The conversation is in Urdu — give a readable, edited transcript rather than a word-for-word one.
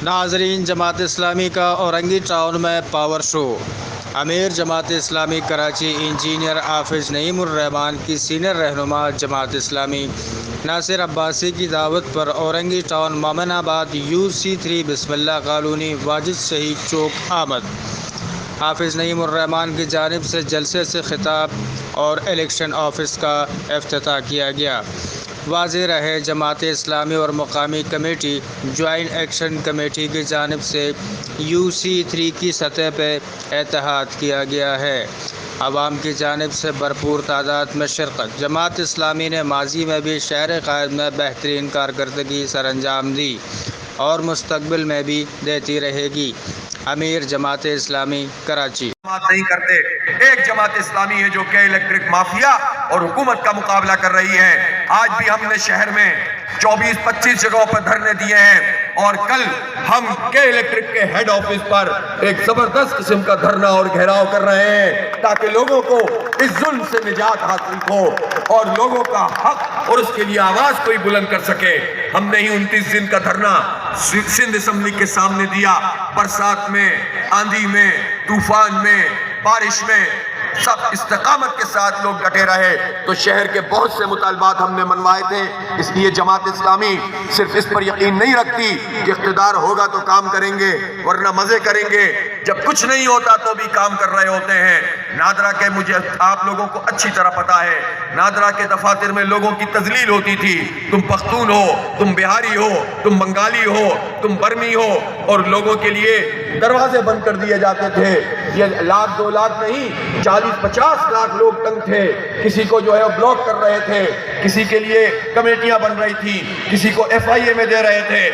ناظرین، جماعت اسلامی کا اورنگی ٹاؤن میں پاور شو۔ امیر جماعت اسلامی کراچی انجینئر حافظ نعیم الرحمان کی سینئر رہنما جماعت اسلامی ناصر عباسی کی دعوت پر اورنگی ٹاؤن مومن آباد UC3 بسم اللہ کالونی واجد شہید چوک آمد۔ حافظ نعیم الرحمان کی جانب سے جلسے سے خطاب اور الیکشن آفس کا افتتاح کیا گیا۔ واضح رہے، جماعت اسلامی اور مقامی کمیٹی جوائنٹ ایکشن کمیٹی کی جانب سے UC3 کی سطح پہ اتحاد کیا گیا ہے۔ عوام کی جانب سے بھرپور تعداد میں شرکت۔ جماعت اسلامی نے ماضی میں بھی شہر قائد میں بہترین کارکردگی سر انجام دی اور مستقبل میں بھی دیتی رہے گی۔ امیر جماعت اسلامی کراچی۔ نہیں کرتے، ایک جماعت اسلامی ہے جو کہ الیکٹرک مافیا اور حکومت کا مقابلہ کر رہی ہے۔ آج بھی ہم نے شہر میں 24-25 جگہوں پر دھرنے دیے ہیں اور کل ہم کے الیکٹرک کے ہیڈ آفس پر ایک زبردست قسم کا دھرنا اور گھیراؤ کر رہے ہیں تاکہ لوگوں کو اس ظلم سے نجات حاصل ہو اور لوگوں کا حق اور اس کے لیے آواز کوئی بلند کر سکے۔ ہم نے ہی 29 دن کا دھرنا سندھ اسمبلی کے سامنے دیا۔ برسات میں، آندھی میں، طوفان میں، بارش میں سب استقامت کے ساتھ لوگ ڈٹے رہے تو شہر کے بہت سے مطالبات ہم نے منوائے تھے۔ اس لیے جماعت اسلامی صرف اس پر یقین نہیں رکھتی کہ اقتدار ہوگا تو کام کریں گے ورنہ مزے کریں گے، جب کچھ نہیں ہوتا تو بھی کام کر رہے ہوتے ہیں۔ نادرا کے مجھے آپ لوگوں کو اچھی طرح پتا ہے، نادرا کے دفاتر میں لوگوں کی تذلیل ہوتی تھی۔ تم پختون ہو، تم بہاری ہو، تم بنگالی ہو، تم برمی ہو، اور لوگوں کے لیے دروازے بند کر دیے جاتے تھے۔ یہ 1,00,000-2 لاکھ نہیں، 40-50 لاکھ لوگ تنگ تھے۔ کسی کو جو ہے بلاک کر رہے تھے، کسی کے لیے کمیٹیاں بن رہی تھی، کسی کو FIA میں دے رہے تھے۔